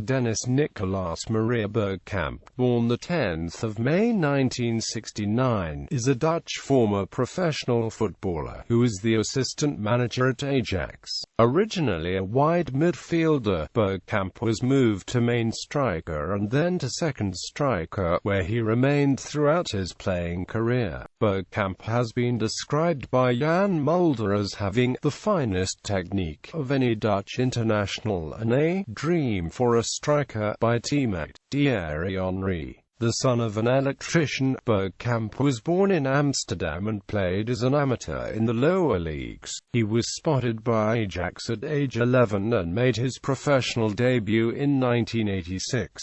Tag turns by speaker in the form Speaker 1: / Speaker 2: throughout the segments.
Speaker 1: Dennis Nicolaas Maria Bergkamp, born the 10th of May 1969, is a Dutch former professional footballer who is the assistant manager at Ajax. Originally a wide midfielder, Bergkamp was moved to main striker and then to second striker, where he remained throughout his playing career. Bergkamp has been described by Jan Mulder as having the finest technique of any Dutch international and a dream for a striker by teammate Thierry Henry. The son of an electrician, Bergkamp was born in Amsterdam and played as an amateur in the lower leagues. He was spotted by Ajax at age 11 and made his professional debut in 1986.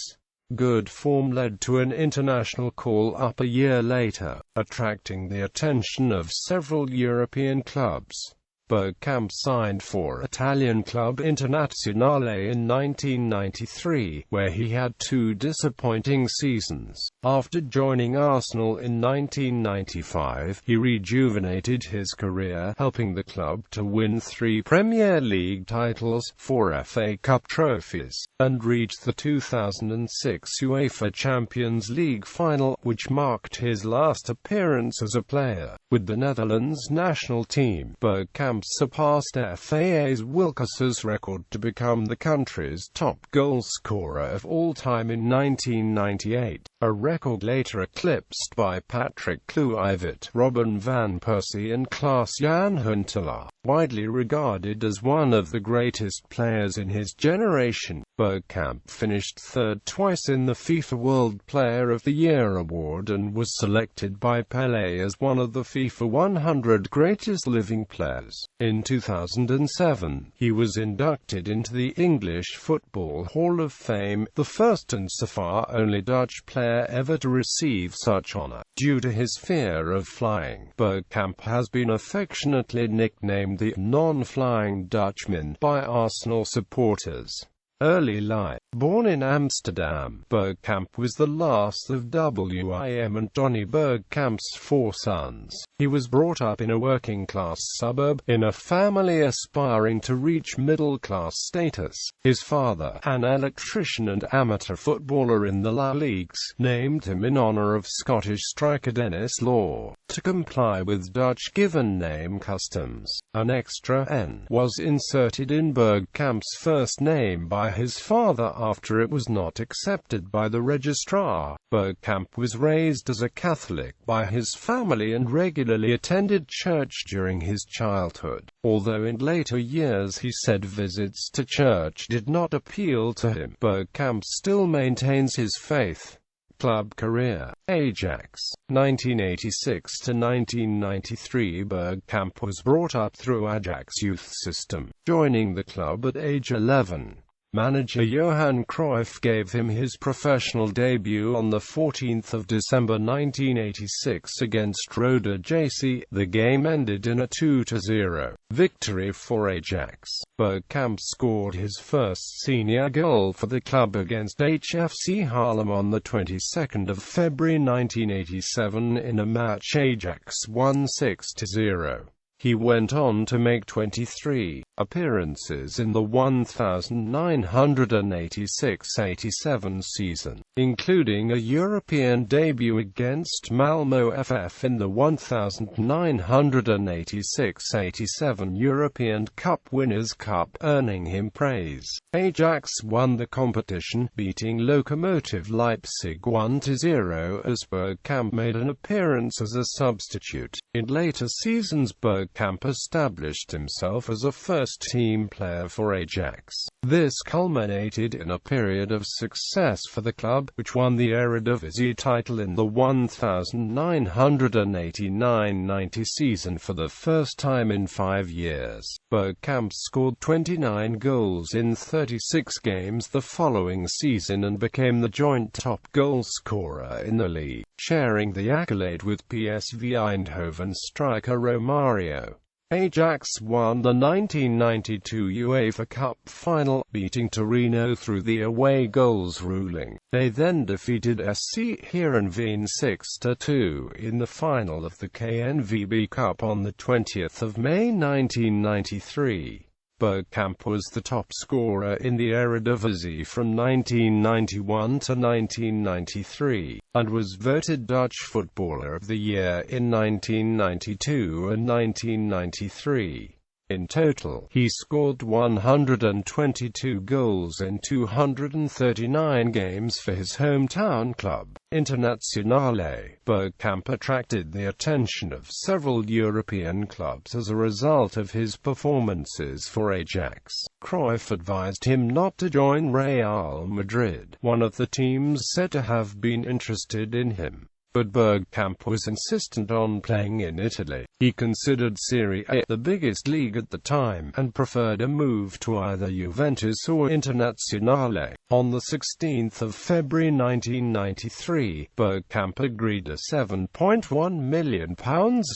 Speaker 1: Good form led to an international call-up a year later, attracting the attention of several European clubs. Bergkamp signed for Italian club Internazionale in 1993, where he had two disappointing seasons. After joining Arsenal in 1995, he rejuvenated his career, helping the club to win 3 Premier League titles, 4 FA Cup trophies, and reach the 2006 UEFA Champions League final, which marked his last appearance as a player. With the Netherlands national team, Bergkamp surpassed FA's Wilkes's record to become the country's top goal scorer of all time in 1998, a record later eclipsed by Patrick Kluivert, Robin van Persie and Klaas-Jan Huntelaar. Widely regarded as one of the greatest players in his generation, Bergkamp finished third twice in the FIFA World Player of the Year award and was selected by Pelé as one of the FIFA 100 greatest living players. In 2007, he was inducted into the English Football Hall of Fame, the first and so far only Dutch player ever to receive such honor. Due to his fear of flying, Bergkamp has been affectionately nicknamed the non-flying Dutchman by Arsenal supporters. Early life. Born in Amsterdam, Bergkamp was the last of Wim and Donny Bergkamp's 4 sons. He was brought up in a working-class suburb, in a family aspiring to reach middle-class status. His father, an electrician and amateur footballer in the La Leagues, named him in honor of Scottish striker Dennis Law. To comply with Dutch given name customs, an extra N was inserted in Bergkamp's first name by his father after it was not accepted by the registrar. Bergkamp was raised as a Catholic by his family and regularly attended church during his childhood, although in later years he said visits to church did not appeal to him. Bergkamp still maintains his faith. Club career. Ajax. 1986 to 1993. Bergkamp was brought up through Ajax youth system, joining the club at age 11. Manager Johan Cruyff gave him his professional debut on 14 December 1986 against Roda JC. The game ended in a 2-0 victory for Ajax. Bergkamp scored his first senior goal for the club against HFC Haarlem on the 22nd of February 1987 in a match Ajax won 6-0. He went on to make 23 appearances in the 1986-87 season, including a European debut against Malmö FF in the 1986-87 European Cup Winners' Cup, earning him praise. Ajax won the competition, beating Lokomotiv Leipzig 1-0 as Bergkamp made an appearance as a substitute. In later seasons, Bergkamp established himself as a first-team player for Ajax. This culminated in a period of success for the club, which won the Eredivisie title in the 1989-90 season for the first time in 5 years. Bergkamp scored 29 goals in 36 games the following season and became the joint top goal scorer in the league, sharing the accolade with PSV Eindhoven striker Romario. Ajax won the 1992 UEFA Cup final, beating Torino through the away goals ruling. They then defeated SC Heerenveen 6-2 in the final of the KNVB Cup on 20 May 1993. Bergkamp was the top scorer in the Eredivisie from 1991 to 1993, and was voted Dutch Footballer of the Year in 1992 and 1993. In total, he scored 122 goals in 239 games for his hometown club, Internazionale. Bergkamp attracted the attention of several European clubs as a result of his performances for Ajax. Cruyff advised him not to join Real Madrid, one of the teams said to have been interested in him. But Bergkamp was insistent on playing in Italy. He considered Serie A the biggest league at the time, and preferred a move to either Juventus or Internazionale. On 16 February 1993, Bergkamp agreed a £7.1 million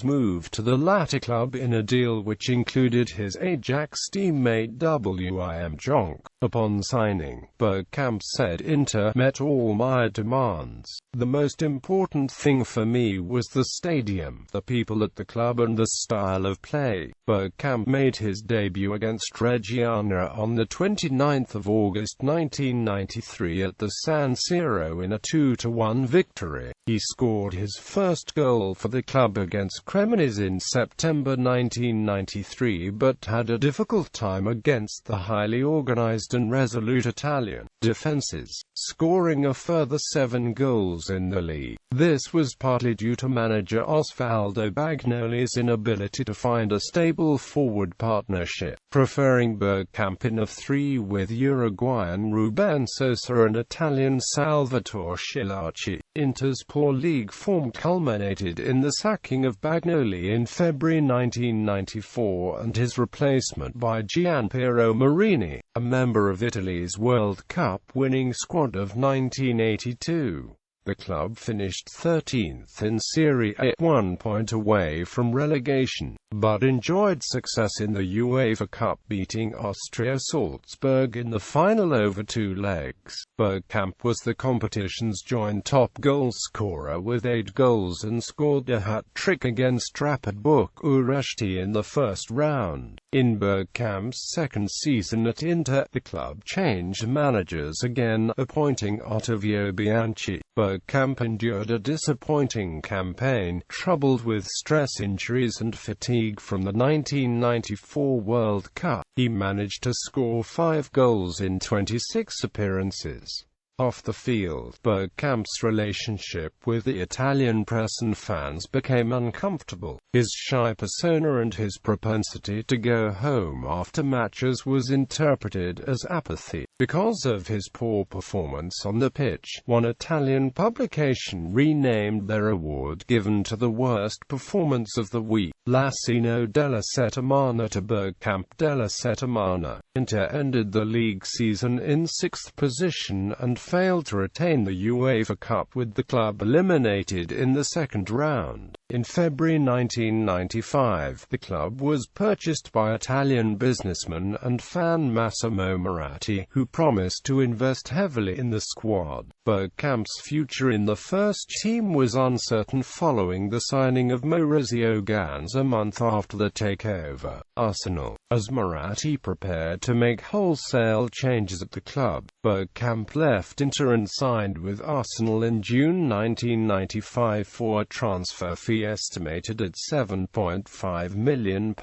Speaker 1: move to the latter club in a deal which included his Ajax teammate Wim Jonk. Upon signing, Bergkamp said, "Inter met all my demands. The most important thing for me was the stadium, the people at the club and the style of play." Bergkamp made his debut against Reggiana on 29 August 1993 at the San Siro in a 2-1 victory. He scored his first goal for the club against Cremonese in September 1993, but had a difficult time against the highly organized and resolute Italian defenses, scoring a further 7 goals in the league. This was partly due to manager Osvaldo Bagnoli's inability to find a stable forward partnership, preferring Bergkamp in a 3 with Uruguayan Ruben Sosa and Italian Salvatore Schillaci. Inter's poor league form culminated in the sacking of Bagnoli in February 1994 and his replacement by Gianpiero Marini, a member of Italy's World Cup winning squad of 1982. The club finished 13th in Serie A, 1 point away from relegation, but enjoyed success in the UEFA Cup, beating Austria Salzburg in the final over 2 legs. Bergkamp was the competition's joint top goal scorer with 8 goals and scored a hat-trick against Rapid Bucuresti in the first round. In Bergkamp's second season at Inter, the club changed managers again, appointing Ottavio Bianchi. Bergkamp endured a disappointing campaign, troubled with stress injuries and fatigue from the 1994 World Cup. He managed to score 5 goals in 26 appearances. Off the field, Bergkamp's relationship with the Italian press and fans became uncomfortable. His shy persona and his propensity to go home after matches was interpreted as apathy. Because of his poor performance on the pitch, one Italian publication renamed their award given to the worst performance of the week, L'Asino della Settimana, to Bergkamp della Settimana. Inter ended the league season in 6th position and failed to retain the UEFA Cup, with the club eliminated in the second round. In February 1995, the club was purchased by Italian businessman and fan Massimo Moratti, who promised to invest heavily in the squad. Bergkamp's future in the first team was uncertain following the signing of Maurizio Ganz a month after the takeover. Arsenal. As Moratti prepared to make wholesale changes at the club, Bergkamp left Inter and signed with Arsenal in June 1995 for a transfer fee estimated at £7.5 million.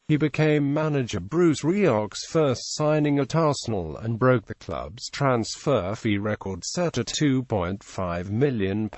Speaker 1: He became manager Bruce Rioch's first signing at Arsenal and broke the club's transfer fee record set at £2.5 million.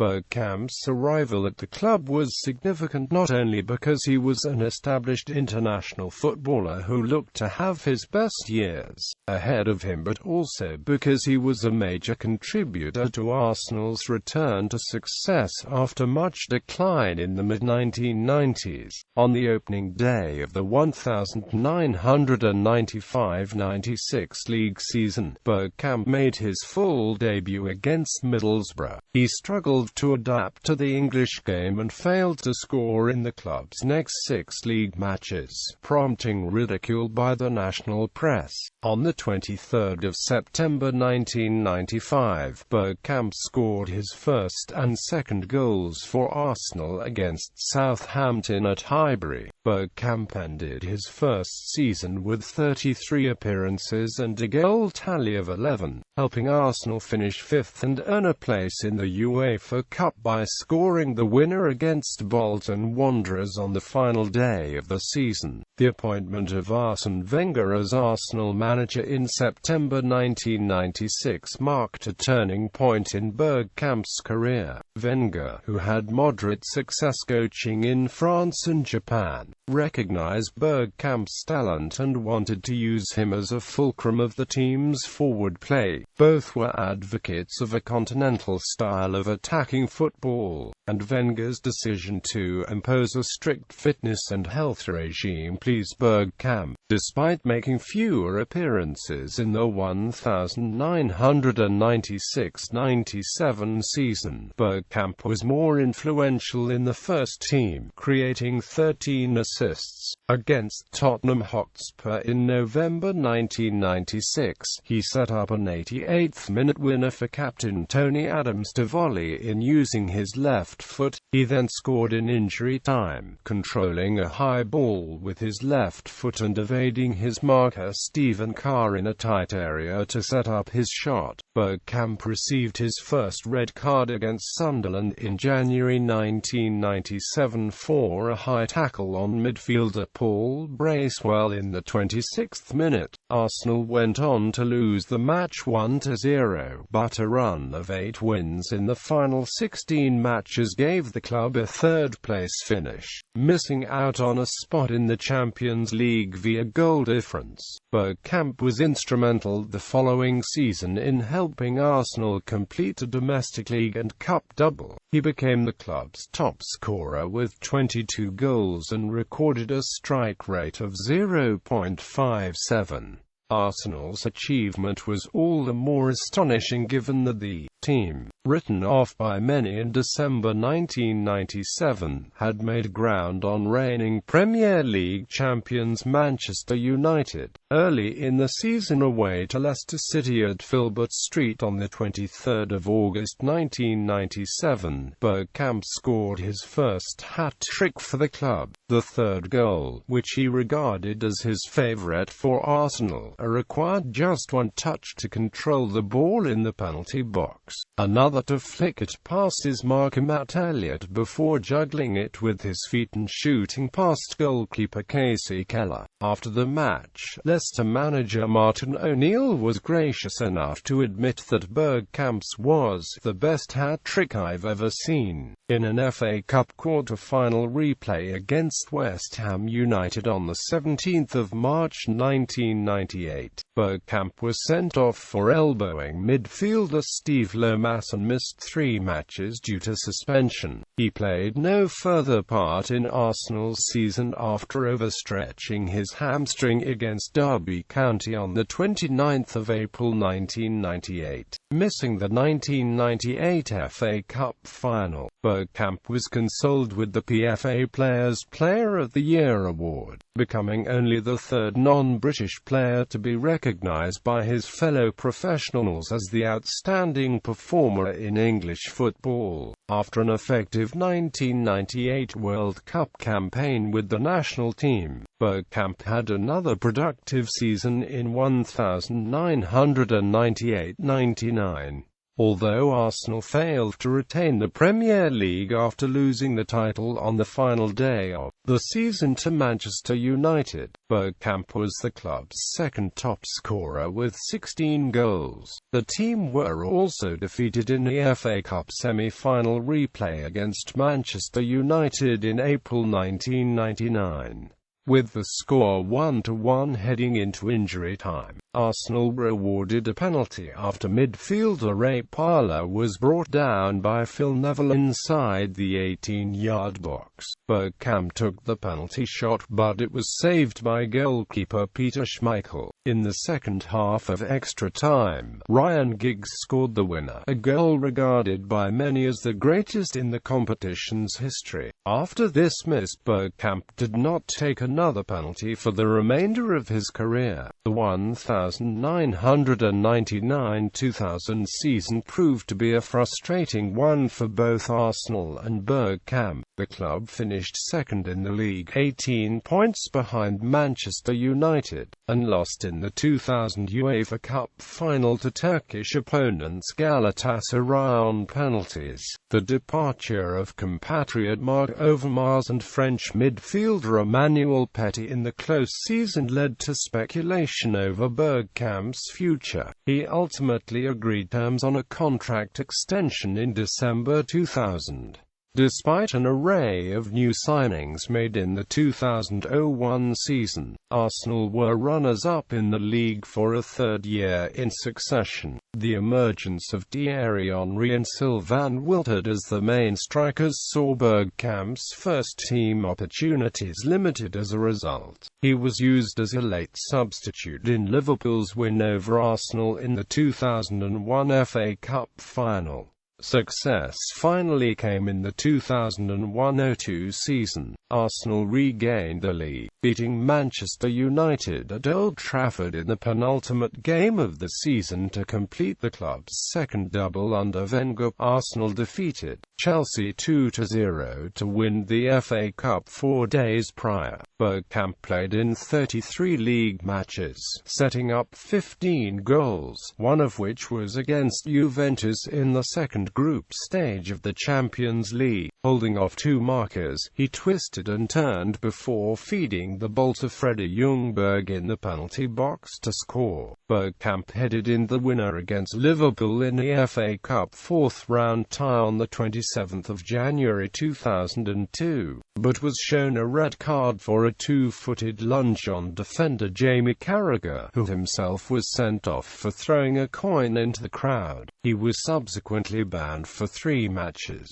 Speaker 1: Bergkamp's arrival at the club was significant not only because he was an established international footballer who looked to have his best years ahead of him, but also because he was a major contributor to Arsenal's return to success after much decline in the mid-1990s. On the opening day of the 1995-96 league season, Bergkamp made his full debut against Middlesbrough. He struggled to adapt to the English game and failed to score in the club's next 6 league matches, prompting ridicule by the national press. On the 23rd of September 1995, Bergkamp scored his first and second goals for Arsenal against Southampton at Highbury. Bergkamp ended his first season with 33 appearances and a goal tally of 11, helping Arsenal finish fifth and earn a place in the UEFA Cup by scoring the winner against Bolton Wanderers on the final day of the season. The appointment of Arsene Wenger as Arsenal manager in September 1996 marked a turning point in Bergkamp's career. Wenger, who had moderate success coaching in France and Japan, recognized Bergkamp's talent and wanted to use him as a fulcrum of the team's forward play. Both were advocates of a continental style of attacking football, and Wenger's decision to impose a strict fitness and health regime pleased Bergkamp. Despite making fewer appearances in the 1996-97 season, Bergkamp was more influential in the first team, creating 13 assists. Against Tottenham Hotspur in November 1996, he set up an 88th-minute winner for captain Tony Adams to volley in using his left foot. He then scored in injury time, controlling a high ball with his left foot and evading his marker Stephen Carr in a tight area to set up his shot. Bergkamp received his first red card against Sunderland in January 1997 for a high tackle on midfielder Paul Bracewell in the 26th minute. Arsenal went on to lose the match 1-0, but a run of 8 wins in the final 16 matches gave the club a third-place finish, missing out on a spot in the Champions League via goal difference. Bergkamp was instrumental the following season in helping Arsenal complete a domestic league and cup double. He became the club's top scorer with 22 goals and recorded a strike rate of 0.57. Arsenal's achievement was all the more astonishing given that the team, written off by many in December 1997, had made ground on reigning Premier League champions Manchester United. Early in the season away to Leicester City at Filbert Street on the 23rd of August 1997, Bergkamp scored his first hat-trick for the club, the third goal, which he regarded as his favourite for Arsenal, required just one touch to control the ball in the penalty box, another to flick it past his marker Matt Elliott before juggling it with his feet and shooting past goalkeeper Casey Keller. After the match, Leicester manager Martin O'Neill was gracious enough to admit that Bergkamp's was the best hat-trick I've ever seen. In an FA Cup quarter-final replay against West Ham United on the 17th of March 1998, Bergkamp was sent off for elbowing midfielder Steve Lomas and missed 3 matches due to suspension. He played no further part in Arsenal's season after overstretching his hamstring against Derby County on the 29th of April 1998, missing the 1998 FA Cup final. Bergkamp was consoled with the PFA Players' Player of the Year award, becoming only the third non-British player to be recognised by his fellow professionals as the outstanding performer in English football. After an effective 1998 World Cup campaign with the national team, Bergkamp had another productive season in 1998-99. Although Arsenal failed to retain the Premier League after losing the title on the final day of the season to Manchester United, Bergkamp was the club's second top scorer with 16 goals. The team were also defeated in the FA Cup semi-final replay against Manchester United in April 1999. With the score 1-1 heading into injury time, Arsenal were awarded a penalty after midfielder Ray Parlour was brought down by Phil Neville inside the 18-yard box. Bergkamp took the penalty shot, but it was saved by goalkeeper Peter Schmeichel. In the second half of extra time, Ryan Giggs scored the winner, a goal regarded by many as the greatest in the competition's history. After this miss, Bergkamp did not take another penalty for the remainder of his career. The 1999-2000 season proved to be a frustrating one for both Arsenal and Bergkamp. The club finished second in the league, 18 points behind Manchester United, and lost in the 2000 UEFA Cup final to Turkish opponents Galatasaray on penalties. The departure of compatriot Marc Overmars and French midfielder Emmanuel Petit in the close season led to speculation over Bergkamp's future. He ultimately agreed terms on a contract extension in December 2000. Despite an array of new signings made in the 2001 season, Arsenal were runners-up in the league for a third year in succession. The emergence of Thierry Henry and Sylvain Wiltord as the main strikers saw Bergkamp's first-team opportunities limited as a result. He was used as a late substitute in Liverpool's win over Arsenal in the 2001 FA Cup final. Success finally came in the 2001-02 season. Arsenal regained the lead, beating Manchester United at Old Trafford in the penultimate game of the season to complete the club's second double under Wenger. Arsenal defeated Chelsea 2-0 to win the FA Cup 4 days prior. Bergkamp played in 33 league matches, setting up 15 goals, one of which was against Juventus in the second group stage of the Champions League. Holding off two markers, he twisted and turned before feeding the ball to Freddie Ljungberg in the penalty box to score. Bergkamp headed in the winner against Liverpool in the FA Cup fourth-round tie on the 27th of January 2002, but was shown a red card for a two-footed lunge on defender Jamie Carragher, who himself was sent off for throwing a coin into the crowd. He was subsequently banned for 3 matches.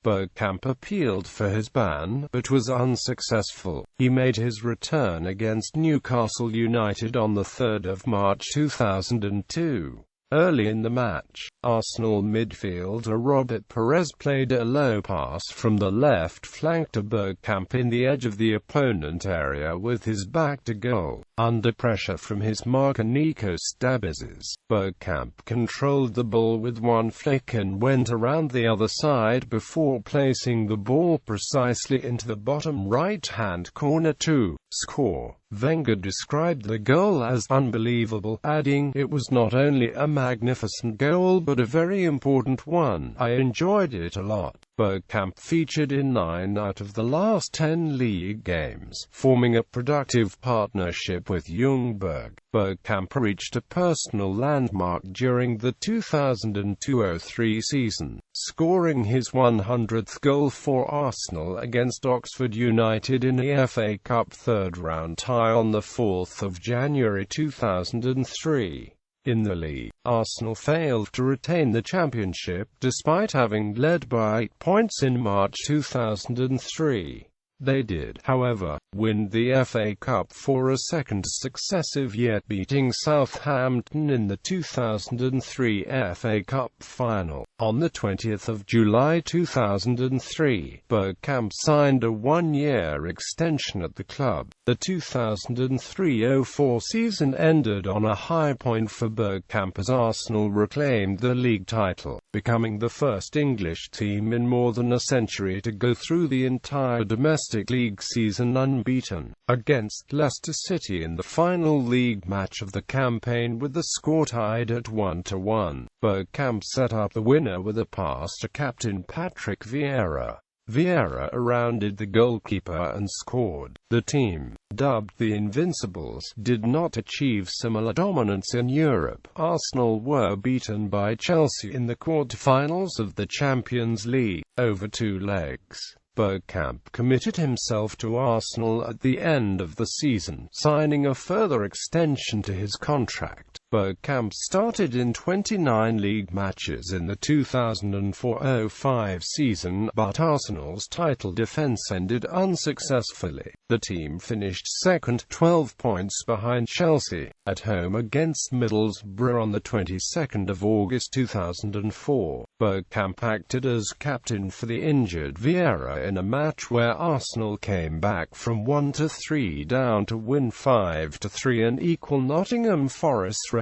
Speaker 1: Bergkamp appealed for his ban, but was unsuccessful. He made his return against Newcastle United on the 3rd of March 2002. Early in the match, Arsenal midfielder Robert Perez played a low pass from the left flank to Bergkamp in the edge of the opponent area with his back to goal. Under pressure from his marker Nico Stabizes, Bergkamp controlled the ball with one flick and went around the other side before placing the ball precisely into the bottom right-hand corner to score. Wenger described the goal as unbelievable, adding, "It was not only a magnificent goal but a very important one. I enjoyed it a lot." Bergkamp featured in 9 out of the last 10 league games, forming a productive partnership with Ljungberg. Bergkamp reached a personal landmark during the 2002-03 season, scoring his 100th goal for Arsenal against Oxford United in the FA Cup third-round tie on the 4th of January 2003. In the league, Arsenal failed to retain the championship despite having led by 8 points in March 2003. They did, however, win the FA Cup for a second successive year, beating Southampton in the 2003 FA Cup final. On the 20th of July 2003, Bergkamp signed a 1-year extension at the club. The 2003-04 season ended on a high point for Bergkamp as Arsenal reclaimed the league title, becoming the first English team in more than a century to go through the entire domestic league season unbeaten. Against Leicester City in the final league match of the campaign with the score tied at 1-1, Bergkamp set up the winner with a pass to captain Patrick Vieira. Vieira rounded the goalkeeper and scored. The team, dubbed the Invincibles, did not achieve similar dominance in Europe. Arsenal were beaten by Chelsea in the quarter-finals of the Champions League, over 2 legs. Bergkamp committed himself to Arsenal at the end of the season, signing a further extension to his contract. Bergkamp started in 29 league matches in the 2004-05 season, but Arsenal's title defence ended unsuccessfully. The team finished second, 12 points behind Chelsea, at home against Middlesbrough on the 22nd of August 2004. Bergkamp acted as captain for the injured Vieira in a match where Arsenal came back from 1-3 down to win 5-3 and equal Nottingham Forest's record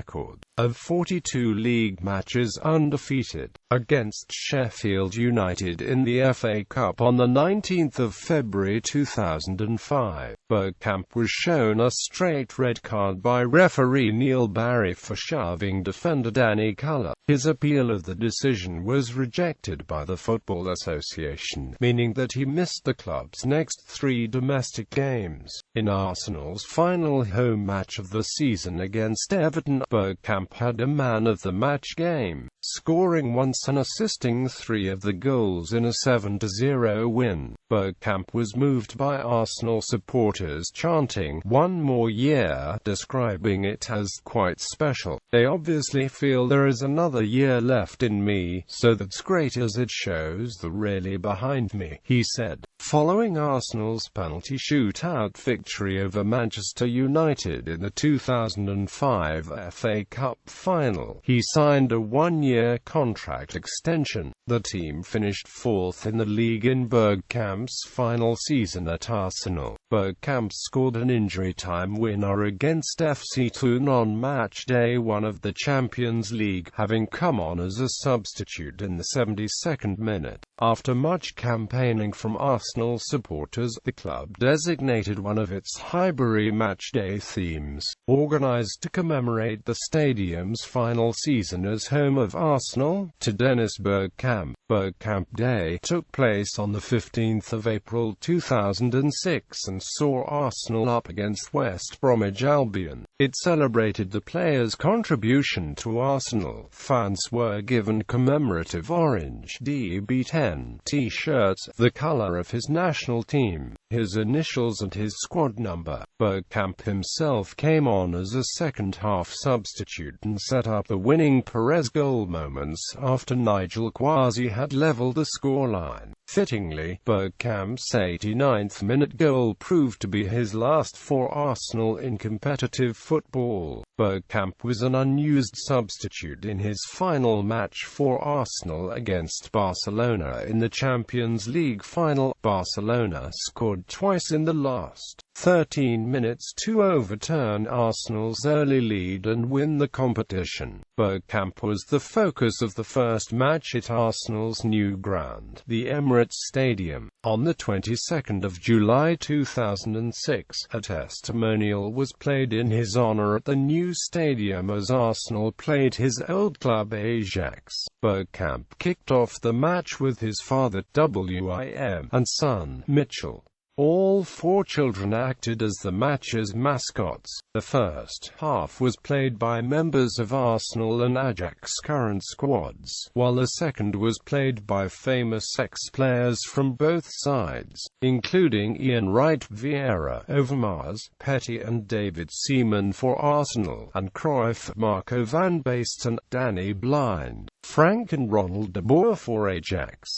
Speaker 1: of 42 league matches undefeated, against Sheffield United in the FA Cup on the 19th of February 2005. Bergkamp was shown a straight red card by referee Neil Barry for shoving defender Danny Culler. His appeal of the decision was rejected by the Football Association, meaning that he missed the club's next 3 domestic games. In Arsenal's final home match of the season against Everton, Bergkamp had a man-of-the-match game, scoring once and assisting 3 of the goals in a 7-0 win. Bergkamp was moved by Arsenal supporters chanting, "One more year," describing it as quite special. "They obviously feel there is another year left in me, so that's great as it shows they're really behind me," he said. Following Arsenal's penalty shootout victory over Manchester United in the 2005 FA Cup final, he signed a 1-year contract extension. The team finished 4th in the league in Bergkamp's final season at Arsenal. Bergkamp scored an injury-time winner against FC Thun on match day 1 of the Champions League, having come on as a substitute in the 72nd minute. After much campaigning from Arsenal supporters, the club designated one of its Highbury matchday themes, organised to commemorate the stadium's final season as home of Arsenal, to Dennis Bergkamp. Bergkamp Day took place on the 15th of April 2006 and saw Arsenal up against West Bromwich Albion. It celebrated the player's contribution to Arsenal. Fans were given commemorative orange DB10 t-shirts, the colour of his national team, his initials and his squad number. Bergkamp himself came on as a second-half substitute and set up the winning Perez goal moments after Nigel Quasi had levelled the scoreline. Fittingly, Bergkamp's 89th-minute goal proved to be his last for Arsenal in competitive football. Bergkamp was an unused substitute in his final match for Arsenal against Barcelona in the Champions League final. Barcelona scored twice in the last 13 minutes to overturn Arsenal's early lead and win the competition. Bergkamp was the focus of the first match at Arsenal's new ground, the Emirates Stadium. On the 22nd of July 2006, a testimonial was played in his honour at the new stadium as Arsenal played his old club Ajax. Bergkamp kicked off the match with his father Wim and son Mitchell. All 4 children acted as the match's mascots. The first half was played by members of Arsenal and Ajax current squads, while the second was played by famous ex-players from both sides, including Ian Wright, Vieira, Overmars, Petty and David Seaman for Arsenal, and Cruyff, Marco van Basten, Danny Blind, Frank and Ronald de Boer for Ajax.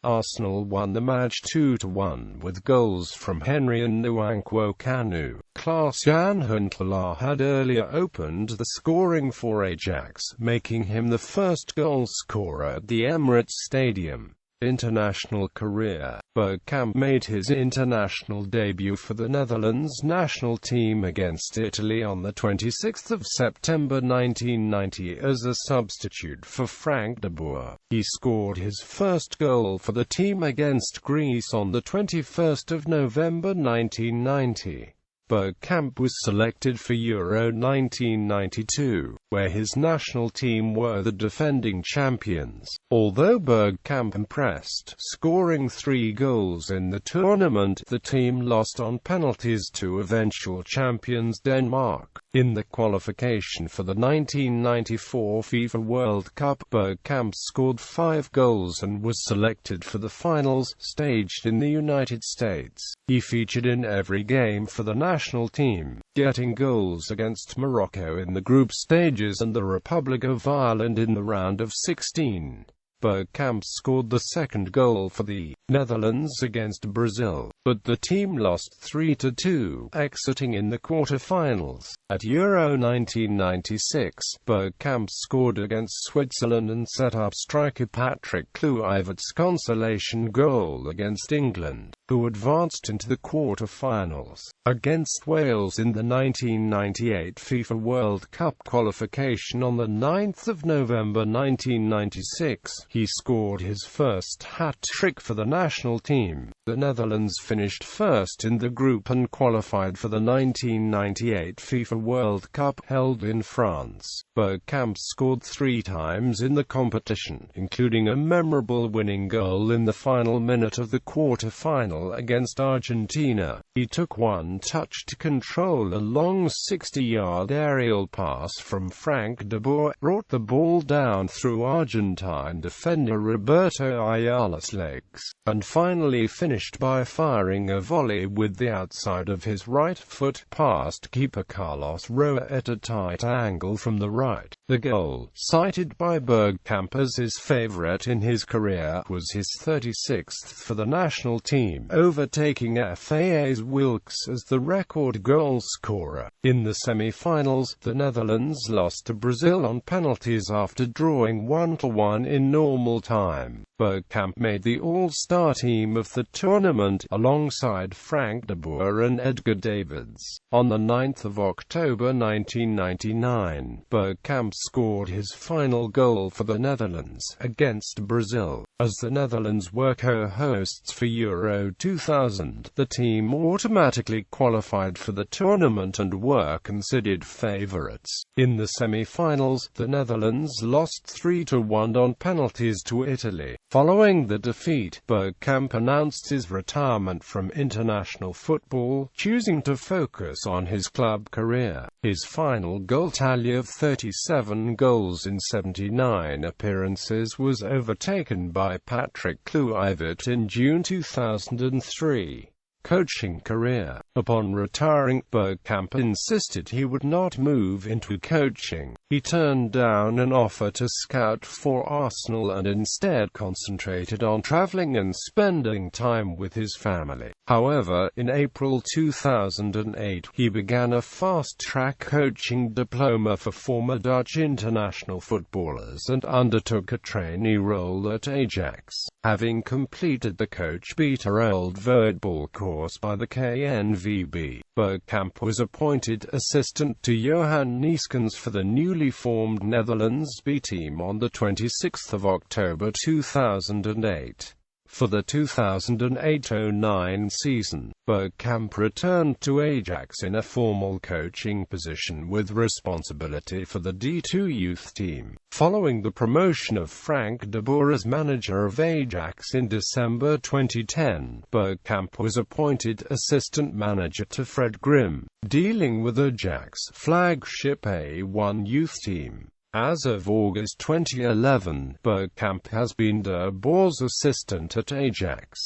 Speaker 1: Arsenal won the match 2-1 with goals from Henry and Nwankwo Kanu. Klaas-Jan Huntelaar had earlier opened the scoring for Ajax, making him the first goal scorer at the Emirates Stadium. International career. Bergkamp made his international debut for the Netherlands national team against Italy on the 26th of September 1990 as a substitute for Frank de Boer. He scored his first goal for the team against Greece on the 21st of November 1990. Bergkamp was selected for Euro 1992, where his national team were the defending champions. Although Bergkamp impressed, scoring 3 goals in the tournament, the team lost on penalties to eventual champions Denmark. In the qualification for the 1994 FIFA World Cup, Bergkamp scored 5 goals and was selected for the finals, staged in the United States. He featured in every game for the national team, getting goals against Morocco in the group stages and the Republic of Ireland in the round of 16. Bergkamp scored the second goal for the Netherlands against Brazil, but the team lost 3-2, exiting in the quarter-finals. At Euro 1996, Bergkamp scored against Switzerland and set up striker Patrick Kluivert's consolation goal against England, who advanced into the quarter-finals. Against Wales in the 1998 FIFA World Cup qualification on the 9th of November 1996, he scored his first hat-trick for the national team. The Netherlands finished first in the group and qualified for the 1998 FIFA World Cup held in France. Bergkamp scored 3 times in the competition, including a memorable winning goal in the final minute of the quarter-final against Argentina. He took one touch to control a long 60-yard aerial pass from Frank de Boer, brought the ball down through Argentine defender Roberto Ayala's legs, and finally finished by firing a volley with the outside of his right foot past keeper Carlos Roa at a tight angle from the right. The goal, cited by Bergkamp as his favorite in his career, was his 36th for the national team, overtaking FAA's Wilkes as the record goal scorer. In the semi-finals, the Netherlands lost to Brazil on penalties after drawing 1-1 in normal time. Bergkamp made the all-star team of the tournament, alongside Frank de Boer and Edgar Davids. On the 9th of October 1999, Bergkamp scored his final goal for the Netherlands, against Brazil. As the Netherlands were co-hosts for Euro 2000, the team automatically qualified for the tournament and were considered favourites. In the semi-finals, the Netherlands lost 3-1 on penalties to Italy. Following the defeat, Bergkamp announced his retirement from international football, choosing to focus on his club career. His final goal tally of 37 goals in 79 appearances was overtaken by Patrick Kluivert in June 2003. Coaching career. Upon retiring, Bergkamp insisted he would not move into coaching. He turned down an offer to scout for Arsenal and instead concentrated on traveling and spending time with his family. However, in April 2008, he began a fast-track coaching diploma for former Dutch international footballers and undertook a trainee role at Ajax. Having completed the Coach Beter Old Voetbal course by the KNVB, Bergkamp was appointed assistant to Johan Neeskens for the newly formed Netherlands B team on the 26th of October 2008. For the 2008-09 season, Bergkamp returned to Ajax in a formal coaching position with responsibility for the D2 youth team. Following the promotion of Frank de Boer as manager of Ajax in December 2010, Bergkamp was appointed assistant manager to Fred Grim, dealing with Ajax flagship A1 youth team. As of August 2011, Bergkamp has been de Boer's assistant at Ajax.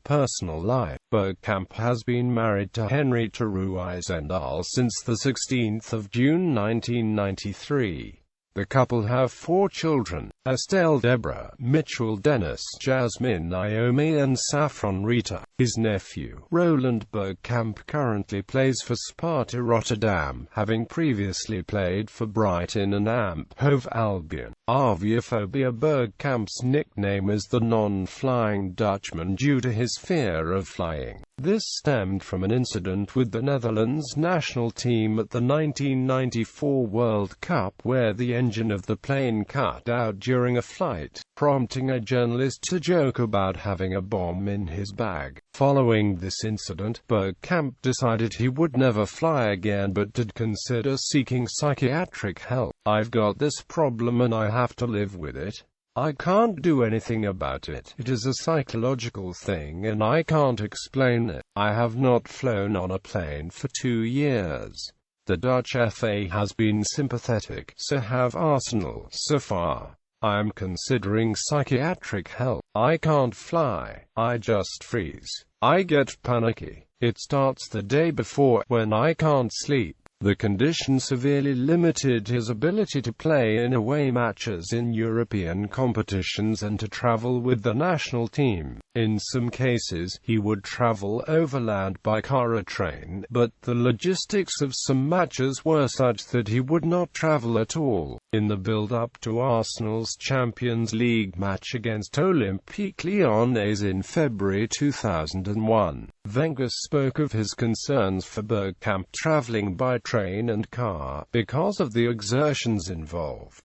Speaker 1: Personal life. Bergkamp has been married to Henriette Ruijsendaal since the 16th of June 1993. The couple have 4 children: Estelle Deborah, Mitchell Dennis, Jasmine Naomi and Saffron Rita. His nephew, Roland Bergkamp, currently plays for Sparta Rotterdam, having previously played for Brighton and Hove Albion. Aviophobia. Bergkamp's nickname is the non-flying Dutchman due to his fear of flying. This stemmed from an incident with the Netherlands national team at the 1994 World Cup where the engine of the plane cut out during a flight, prompting a journalist to joke about having a bomb in his bag. Following this incident, Bergkamp decided he would never fly again but did consider seeking psychiatric help. "I've got this problem and I have to live with it. I can't do anything about it. It is a psychological thing and I can't explain it. I have not flown on a plane for 2 years. The Dutch FA has been sympathetic, so have Arsenal, so far. I'm considering psychiatric help. I can't fly. I just freeze. I get panicky. It starts the day before, when I can't sleep. The condition severely limited his ability to play in away matches in European competitions and to travel with the national team. In some cases, he would travel overland by car or train, but the logistics of some matches were such that he would not travel at all. In the build-up to Arsenal's Champions League match against Olympique Lyonnais in February 2001, Wenger spoke of his concerns for Bergkamp traveling by train and car, because of the exertions involved.